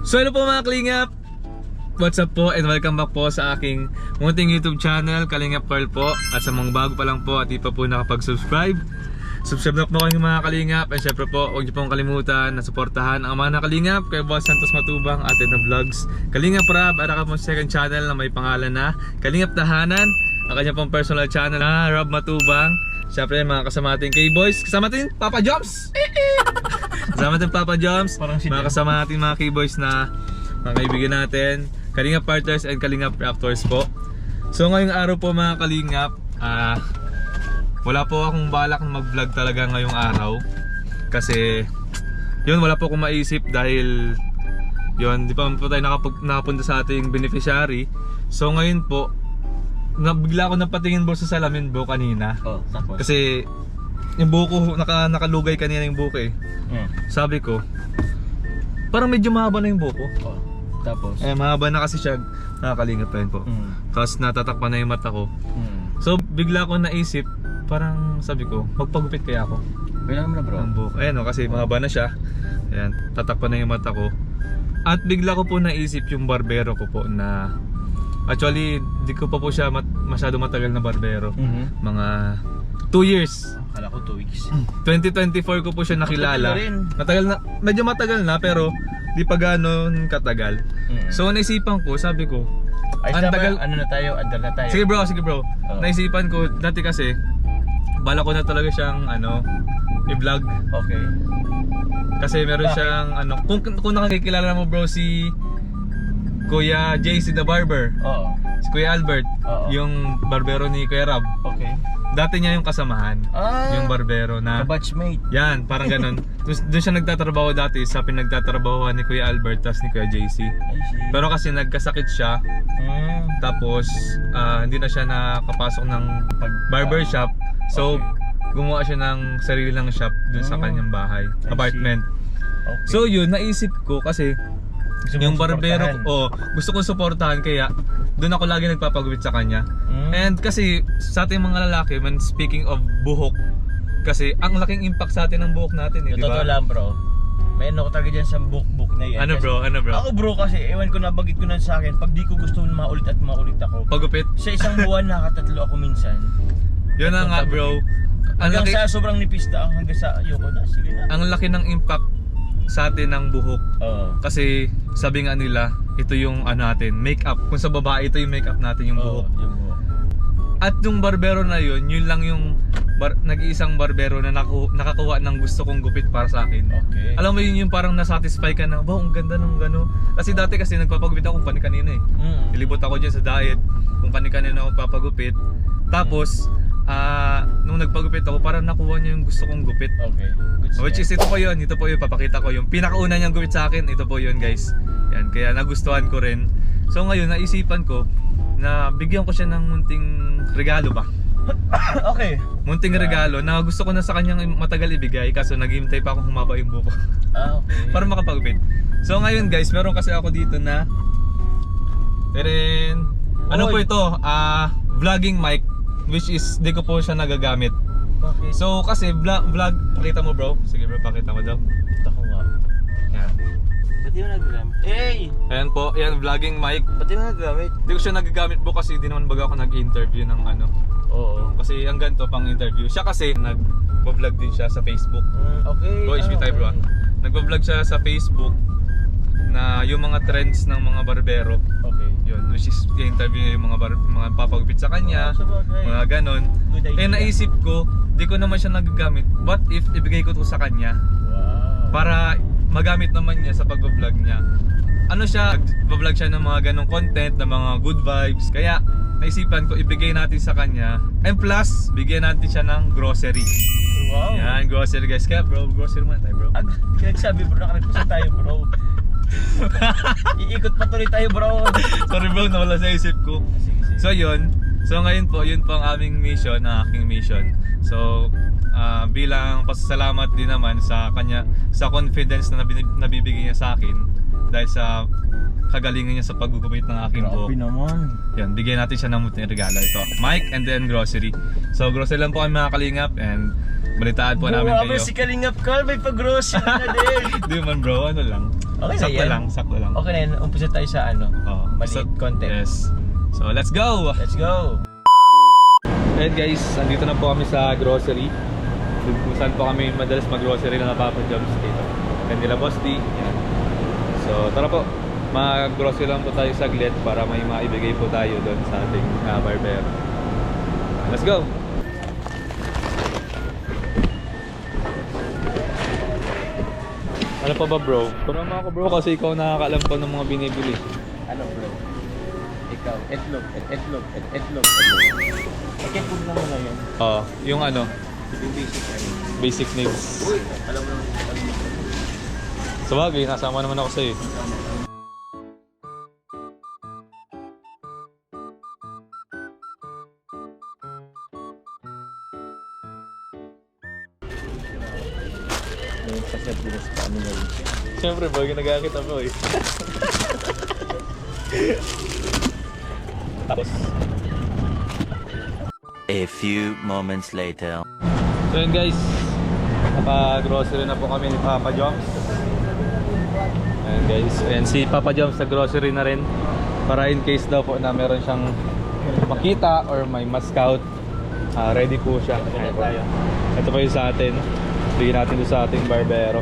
So hello po mga Kalingap! What's up po and welcome back po sa aking munting YouTube channel, Kalingap Carl po. At sa mga bago pa lang po at di pa po nakapag-subscribe, subscribe na po kayo mga Kalingap. And syempre po, huwag niyo pong kalimutan na suportahan ang mga Kalingap kay Boss Santos Matubang, atin na vlogs Kalingap Rab, at ako po second channel na may pangalan na Kalingap Tahanan. Ang kanya pong personal channel na Rob Matubang. Syempre mga kasama natin K-Boys, kasama natin Papa Jobs. Kasama natin Papa Jobs, mga kasama natin mga K-Boys na mga kaibigan natin, Kalingap Partners and Kalingap Reactors po. So ngayong araw po mga Kalingap, wala po akong balak na mag-vlog talaga ngayong araw. Kasi yun, wala po akong maisip dahil yun, di pa po tayo nakapunta sa ating beneficiary. So ngayon po, bigla ako napatingin po sa salamin po kanina. Tapos? Kasi yung buko, nakalugay kanina yung buko eh. Sabi ko, parang medyo mahaba na yung buko. Tapos? Mahaba na kasi siya, nakakalingap pa yun po. Tapos natatakpan na yung mata ko. So bigla ko naisip, parang sabi ko, magpagupit kaya ako. Kailangan mo na bro? Ang buko. Ayan o, kasi mahaba na siya. Ayan, tatakpan na yung mata ko. At bigla ko po naisip yung barbero ko po na actually, di ko pa po siya masyado matagal na barbero. Mga 2 years. Akala ko 2 weeks. 2024 ko po siya nakilala. Matagal na, medyo matagal na pero di pa gano'n katagal. So naisipan ko, sabi ko, ang tagal, ano na tayo, andar na tayo. Sige bro. Naisipan ko, dati kasi, bala ko na talaga siyang i-vlog. Okay. Kasi meron siyang kung nakikilala mo bro si Kuya JC the Barber. Si Kuya Albert, yung barbero ni Kuya Rab. Okay. Dati niya yung kasamahan, yung barbero na batchmate. yan, parang ganun. Doon siya nagtatrabaho dati sa pinagtatrabahoan ni Kuya Albert tas ni Kuya JC. Pero kasi nagkasakit siya. Tapos hindi na siya nakapasok ng barber shop. So gumawa siya ng sarili ng shop doon sa kanyang bahay, apartment. Okay. So yun, naisip ko kasi yung barbero ko, gusto kong suportahan kaya doon ako lagi nagpapagupit sa kanya. And kasi sa ating mga lalaki, when speaking of buhok, kasi ang laking impact sa atin ng buhok natin eh, di ba? Totoo lang bro. May ano ko talaga dyan sa buhok na yan. Ano bro? Ako bro kasi, ewan ko nabagit ko na sa akin, pag di ko gusto maulit at maulit ako. Pagupit? Sa isang buwan nakatatlo ako minsan. Yun na nga bro. Hanggang sa sobrang nipis na, hanggang sa ayoko na, sige na. Ang laki ng impact sa atin ng buhok. Kasi sabi nga nila, ito yung natin, makeup. Kung sa babae, ito yung makeup natin, yung buhok. At yung barbero na yun lang yung nag-iisang barbero na nakakuha ng gusto kong gupit para sa akin. Okay. Alam mo yun yung parang nasatisfy ka na, wow, ang ganda ng gano. Kasi dati kasi nagpapagupit ako kung kani-kanina eh. Nilibot ako dyan sa diet, kung kani-kanina ako papagupit. Tapos, nung nagpagupit ako, parang nakuha niya yung gusto kong gupit. Okay. Which is ito po yun, papakita ko yung pinakauna niyang gupit sa akin, ito po yun guys. Yan, kaya nagustuhan ko rin. So ngayon, naisipan ko na bigyan ko siya ng munting regalo ba? Okay. Munting regalo na gusto ko na sa kanyang matagal ibigay, kaso naghihintay pa akong humaba yung buko. Okay. Para makapagupit. So ngayon guys, meron kasi ako dito na ano po ito? Vlogging mic, which is di ko po siya nagagamit. Bakit? So kasi vlog, pakita mo bro. Sige bro, pakita mo daw. Ako nga. Yan. Ba't di mo nagagamit? Hey! Ayan po, yan vlogging mic. Ba't di mo nagagamit? Hindi ko siya nagagamit po kasi di naman baga ako nag-interview ng Oo. Kasi ang ganito pang interview. Siya kasi nag-vlog din siya sa Facebook. Okay. Go HB tayo bro. Nag-vlog siya sa Facebook na yung mga trends ng mga barbero. Okay. Yun, which is i-interview niya yung mga papagupit sa kanya, mga ganon. Naisip ko, di ko naman siya nagagamit. What if ibigay ko to sa kanya? Wow. Para magamit naman niya sa pag-vlog niya. Nag-vlog siya ng mga ganong content, ng mga good vibes. Kaya naisipan ko ibigay natin sa kanya. And plus, bigyan natin siya ng grocery. Wow. Yan, grocery guys. Kaya bro, grocery muna tayo bro. Nagsabi bro, nakaragpusan tayo bro. Iikot pa tuloy tayo bro. Sorry bro, nawala sa isip ko. So yun. So ngayon po, yun po ang aming mission, ang aking mission. So bilang pasasalamat din naman sa kanya, sa confidence na nabibigay niya sa akin dahil sa kagalingan niya sa paggugupit ng aking buhok. Grabe naman. Yan, bigyan natin siya ng munting regalo. Ito, mic and then grocery. So grocery lang po kami mga Kalingap and balitaan po namin kayo. Si Kalingap Carl, may pag-grocery na din. Di man bro, ano lang. Okay na sakto yan. lang, sakto lang. Okay na yan, umpisa tayo sa ano, Oo. maliit content. Yes. So, let's go! Let's go! Alright guys, andito na po kami sa grocery. Kung saan po kami madalas mag-grocery na Papa Jobs dito. Candila Boss D. Yan. So, tara po. Mag-grocery lang po tayo saglit para may maibigay po tayo doon sa ating barber. Let's go! Ano pa ba bro? Turama ako bro kasi ikaw nakakaalam pa ng mga binibili. Ano bro? Ikaw, etlog. Okay, food naman na yun. Oo, yung ano, Yung basic ano. basic needs. Uy, alam mo naman. Sabagay, nasama naman ako sa'yo. Yung paservices pa ano na yun. Siyempre bro, ginagakita mo eh. Tapos, A few moments later. so yun guys, naka-grocery na po kami ni Papa Joms. Ayan guys, ayan si Papa Joms sa grocery na rin. Para in case daw po na meron siyang makita or may ma-scout, ready po siya. Ayan po. Ito po yung sa atin. Bigyan natin doon sa ating barbero.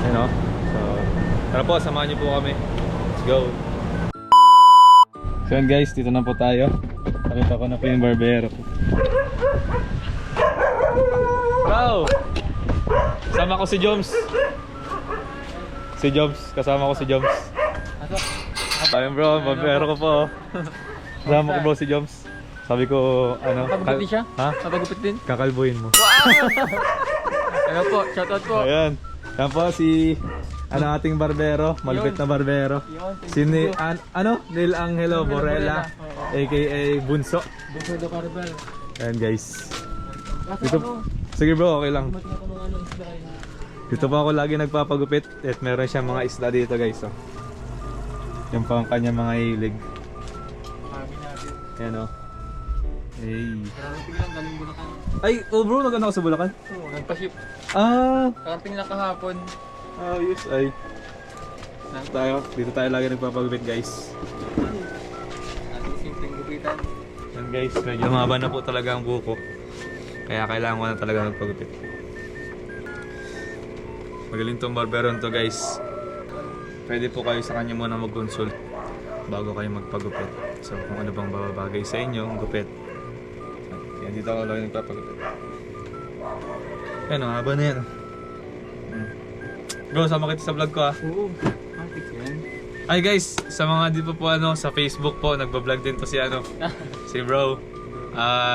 Ayan o. So, tara po, samahan niyo po kami. Let's go. So yun guys, dito na po tayo. Nakita ko na po yung barbero. Bro! Kasama ko si Joms. Si Joms, kasama ko si Joms. Ayun bro, barbero ko po. Kasama ko bro si Joms. Sabi ko, ano? Kapagupit din siya? Ha? Kapagupit din? Kakalbuhin mo. Ano po, shoutout po. Ayan. Yan po si ating barbero, malupit na barbero. Si Neil Angelo Borella, aka Bunso. Bunso do Carabal. Ayan guys. Dito, sige bro, okay lang. Dito po ako lagi nagpapagupit at meron siyang mga isda dito guys. Oh. Yan po ang kanya mga hilig. Ayan o. Hey. Karating lang galing Bulacan. Ay, oh bro, nag-ano ka sa Bulacan? Oo, nagpa-ship. Ah, Karating lang kahapon. ayos ay. Dito tayo lagi nagpapagupit guys. Ating simpleng gupitan. Yan guys, medyo mahaba na po talaga ang buko. Kaya kailangan ko na talaga magpagupit. Magaling tong barbero to guys. Pwede po kayo sa kanya muna mag-consult bago kayo magpagupit. So kung ano bang babagay sa inyo, ang gupit. Yan, dito ako lagi nagpapagupit. Yan, ang haba na yan. Bro, sama kita sa vlog ko ah. Oo, matik yan. Ay guys, sa mga di pa po ano, sa Facebook po, nagbablog din po si ano, si bro.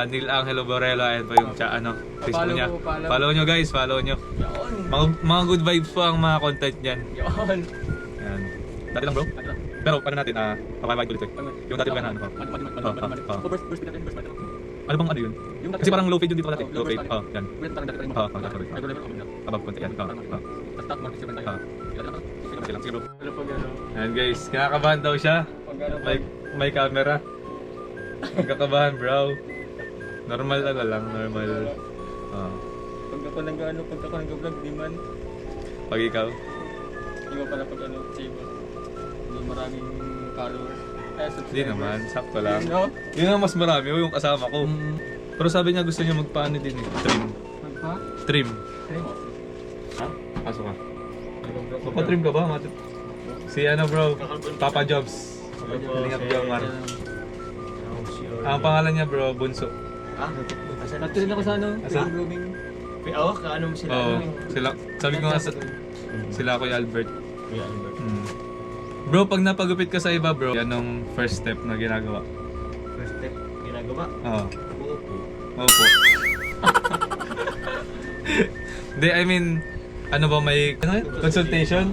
Neil Angelo Borella, ayan po yung Facebook Follow niya. mo, follow. Follow nyo guys, follow nyo. Yun. Mga good vibes po ang mga content niyan. Yun. Yan. Dati lang bro. Pero paano natin, papayag ulit eh. Yung dati ba na ano pa? Ano bang ano yun? Kasi parang low fade yun dito dati. Low fade. Oh, yan. Above konti yan. Sige bro. Yan guys, kinakabahan daw siya. May camera. Magkakabahan bro. Normal ano lang, normal. Pag ako nag-vlog, di man. Pag ikaw. Iba pala pag ano, save. Hindi maraming followers. Hindi naman, sakto lang. No? Yun ang mas marami, yung kasama ko. Pero sabi niya gusto niya magpaano din eh. Magpa? Trim. Ha? Pasok ka. Magpa-trim ka ba? Si ano bro, Papa Jobs. Kalingap Jomar. Ang pangalan niya bro, Bunso. Natuloy ako sa ano, Asa? grooming. Oo, kaano mo sila? Oo, sila, sabi ko nga sila Kuya Albert. Bro, pag napagupit ka sa iba bro, yan ang first step na ginagawa. First step, ginagawa. Oo. Opo. Opo. Hindi, I mean, ano ba may consultation?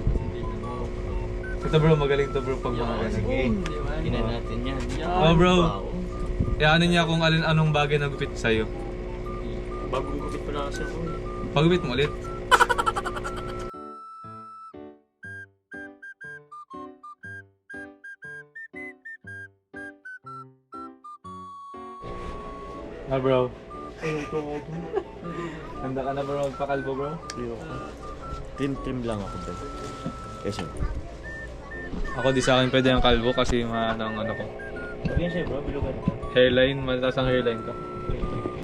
Ito bro, magaling to bro pag mga ganun. Sige, ginan natin yan. Oh bro, ano niya kung anong bagay na gupit sa'yo. Bagong gupit pala kasi ako. Pagupit mo ulit. Bro. Handa ka na bro magpakalbo bro? Trim lang ako bro. Yes, sir. Ako di sa akin pwede ang kalbo kasi maano ang ano ko. Okay siya bro, bilugan. Hairline, mataas ang hairline ko.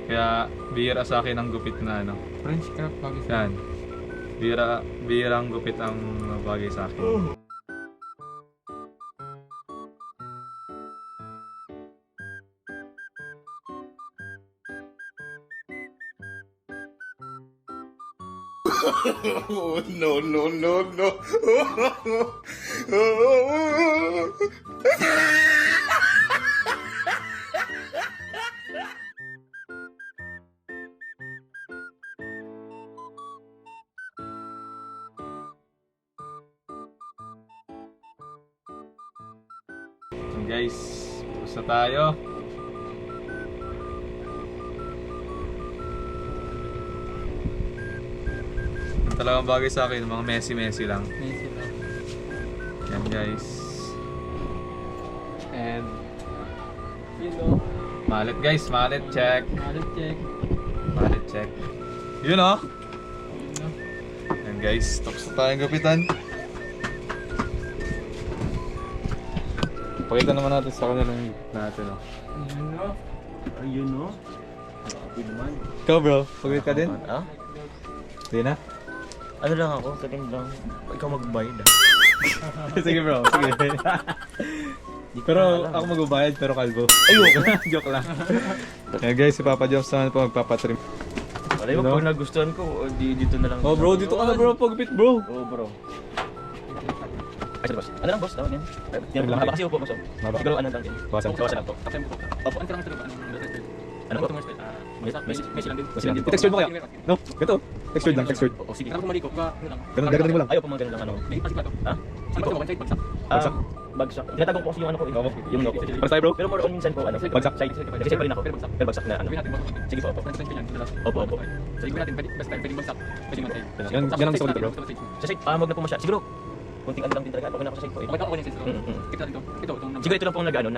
Kaya bihira sa akin ang gupit na ano. French crop bagay sa Yan. Bihira ang gupit ang bagay sa akin. Oh, no, no, no, no. So guys, tapos na tayo. Ang talagang bagay sa akin, mga messy lang. Messi lang. Yan guys. And You know, mallet guys, mallet check. mallet check. Mallet check. Yun oh. You know. Yan guys, tapos na tayong gapitan. Pakita naman natin sa kanila yung natin oh. You know. Ayun no. Grabe naman. Ikaw bro, pagkita ka din? Ah? Di na? Ano lang ako, tating lang. Ikaw magbayad ah. Sige bro, sige. Di ko Pero alam. ako magbabayad pero kalbo. Ayoko. Joke lang. Yan guys, si Papa Joms naman po magpapatrim. Wala mo, pag nagustuhan ko, o di dito na lang. Oh bro, dito ka na bro, pagpit bro. Oo bro. Ay, sorry boss. Ano lang boss? Tawag yan. Yan lang. Haba kasi upo boss. Haba. Siguro ano lang din. Bawasan. Bawasan lang po. Tapos mo. Opo. Ano ka lang talaga? Ano po? Messi lang din. I-textured mo kaya? No, ganito. Textured lang, textured. O sige. Kung maliko ka, ano lang. Ganun, gagawin mo lang. Ayaw po mga ganun lang ano. May pasik ba to? Ha? Ano ba one side bagsak? Bagsak. Bagsak. Tinatagong po kasi yung ano ko eh. Logo. Yung logo. Para sa'yo bro? Pero more on minsan po ano. Bagsak. Side. Kasi pa rin ako. Pero bagsak na ano. Gawin natin mo. Sige po, opo. Friends yan, dalas. Opo, opo. So gawin natin basta pwedeng bagsak, pwedeng man side. Yan ang gusto ko dito bro. Sa side, wag na po masyado. Siguro, kunting ano lang din talaga. Okay na ako sa side po eh. Okay ako yung sense. Mm. Kita dito. Ito itong Siguro ito lang po ang nag-ano.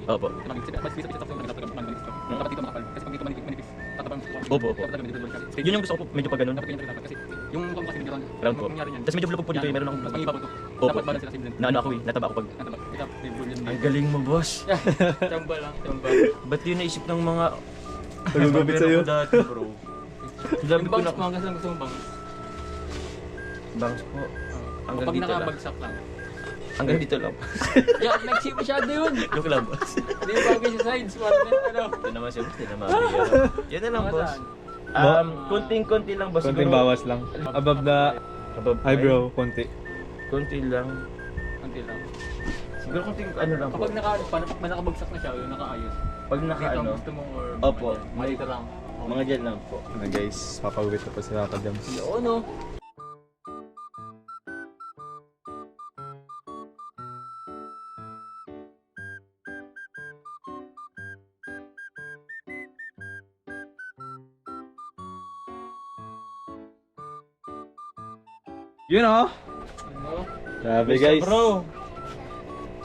Opo. Mas bisa tapos yung nagtatag ng ganito. Dapat dito makapal. Kasi pag dito manipis, tatabang. Opo, opo. Dapat dito balik. Yun yung gusto ko po, medyo pag ganun. Dapat ganyan dapat kasi yung kung kasi medyo Round po. nangyari niyan. Tapos medyo bulupog po dito eh. Meron akong Mas mangibaw to. Opo. Dapat balance sila sa blend. na ano ako eh. Nataba ako pag. Ito, yung Ang galing mo boss. Chamba lang, chamba. Ba't yun naisip ng mga Nagugupit sa'yo. Meron ko dati bro. Dami ko na. Bangs lang gusto mong bangs. Bangs po. Hanggang Pag dito lang. nakabagsak lang. Hanggang dito lang. Yeah, nag-ship masyado yun. Joke lang boss. Hindi yung bagay sa sides. Ano? Ito naman siya boss. Hindi naman. Yan na lang Mga boss. saan? Kunting-kunti lang boss. Konting Siguro- bawas lang. Above the Above eyebrow, konti. Kunti lang. Konti lang. Siguro kunting ano lang po. Kapag nakabagsak na siya, yung nakaayos. Pag Dito naka ang ano. gusto mo or Opo. malito lang. Mga dyan lang po. Ano guys, papagupit na po si Papa Joms. Oo no. Yun oh! Ano? Grabe guys. Bro.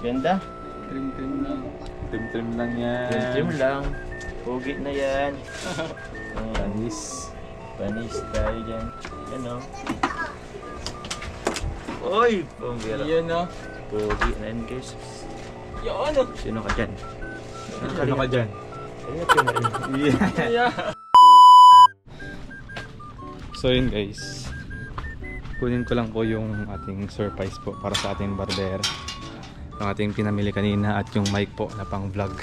Ganda. Trim-trim lang. Trim-trim lang yan. Trim lang. Pogi na yan. Panis. Panis tayo dyan. Yan o. Oy! Pambira. Yun no. Pogi na yan guys. Yun no. Sino ka dyan? Ano ka dyan? Ayun ka na rin. Yeah. So yun guys. Kunin ko lang po yung ating surprise po para sa ating barber. Yung ating pinamili kanina at yung mic po na pang vlog.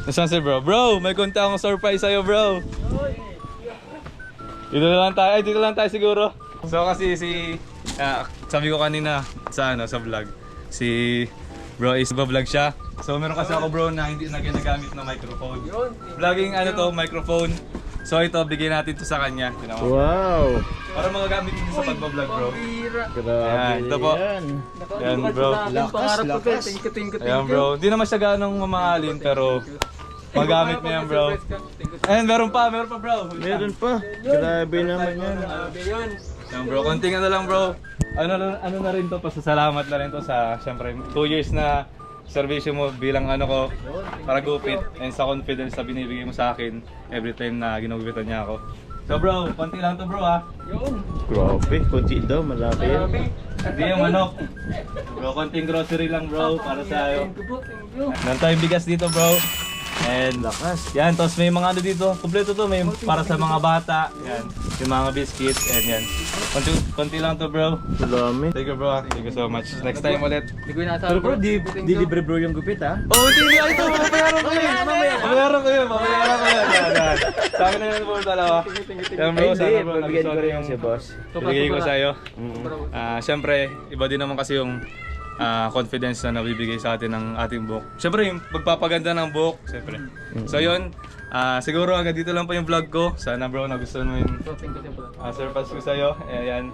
Nasaan si bro? Bro, may konti akong surprise sa'yo bro. Dito na lang tayo. Ay, dito lang tayo siguro. So kasi sabi ko kanina sa vlog, si bro is vlog siya. So meron kasi ako bro na hindi na ginagamit na microphone. Vlogging microphone. So ito, bigyan natin to sa kanya. Wow! Para magagamit din sa pagbablog bro. Grabe Yan, ito po. Yan, bro. Lakas. Tingko. Ayan bro, hindi naman siya ganong mamahalin pero magamit mo yan bro. And meron pa bro. Meron pa. Grabe naman yan. Grabe yun. Yan bro, konting ano lang bro. Ano na rin to, pasasalamat na rin to sa syempre 2 years na servisyo mo bilang ano ko, para gupit, and sa confidence na binibigay mo sa akin every time na ginugupitan niya ako. So bro, konti lang to bro ha. Grabe, konti daw, malaki yan. Hindi yung manok. Bro, konting grocery lang bro, para sa'yo. Meron tayong bigas dito bro. And lakas. Yan, tapos may mga ano dito. Kompleto to, may para sa mga bata. Yan, yung mga biscuits. And yan. Konti lang to bro. Dami. Thank you bro. Thank you so much. Next time ulit. Pero bro, di libre bro yung gupit ha? Oh, hindi na ito. Mabayaran ko yun. Mabayaran ko yun. Mabayaran ko yun. Yan. Sabi na yun po dalawa. Yan bro, sana bro. Bibigyan ko nagustuhan rin yung si boss. ibigay ko sa'yo. Siyempre, iba din naman kasi yung confidence na nabibigay sa atin ng ating buhok. Siyempre, yung pagpapaganda ng buhok, siyempre. So yun, siguro hanggang dito lang po yung vlog ko. Sana bro, nagustuhan mo yung surpass ko sa'yo. Ayan.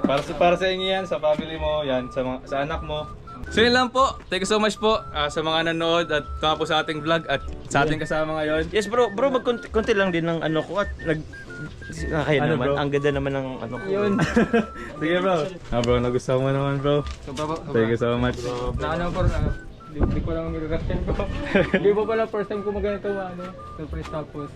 Para sa inyo yan, sa family mo, yan, sa anak mo. So yun lang po. Thank you so much po sa mga nanood at tama po sa ating vlog at sa ating kasama ngayon. Yes bro, magkonti lang din ng ano ko at kaya Ano, naman, bro? ang ganda naman ng ano ko. Yun. Sige bro. Bro, nagustuhan mo naman bro. Thank you so much. Na ano po, hindi ko lang magagasin ko. Hindi po pala first time ko maganito surprise tapos.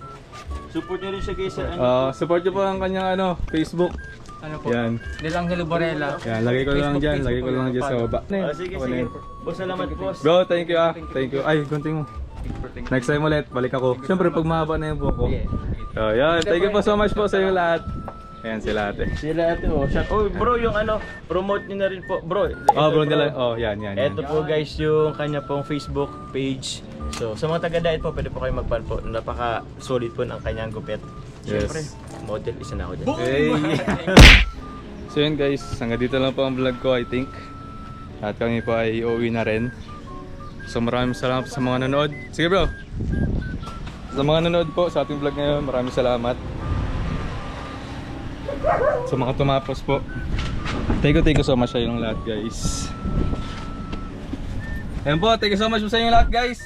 Support nyo rin siya guys sa ano. Support nyo po ang kanyang Facebook. Ano po? Yan. Del Angelo Borella. Yan, lagay ko lang dyan. Lagay ko lang dyan sa baba. Sige, sige. Boss, salamat boss. Bro, thank you Thank you. Ay, konting mo. Next time ulit, balik ako. Siyempre, pag mahaba na yung buhok ko. So, yan. Thank you po so much po sa inyo lahat. Ayan sila ate. Sila ate bro, yung ano, promote nyo na rin po. Bro, Bro nila. Oh, yan. ito po guys yung kanya pong Facebook page. So, sa mga taga-diet po, pwede po kayo mag-follow po. Napaka solid po ng kanyang gupit. Yes. Siyempre, model, isa na ako dyan. Hey. So yun guys, hanggang dito lang po ang vlog ko I think. At kami po ay uuwi na rin. So maraming salamat sa mga nanood. Sige bro. Sa mga nanood po sa ating vlog ngayon, maraming salamat. Sa mga tumapos po. Thank you so much sa inyong lahat guys. Ayan po, thank you so much po sa inyong lahat guys.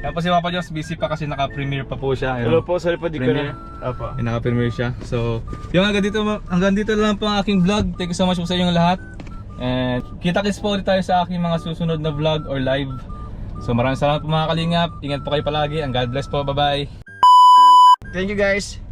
Ayan po si Papa Diyos, busy pa kasi naka-premiere pa po siya. Ayan. Hello po, sorry po, di ko Premiere. na. Opo. Naka-premiere siya. So, yung hanggang dito lang po ang aking vlog. Thank you so much po sa inyong lahat. And kita-kits po ulit tayo sa aking mga susunod na vlog or live. So maraming salamat po mga kalingap. Ingat po kayo palagi. And God bless po. Bye-bye. Thank you guys.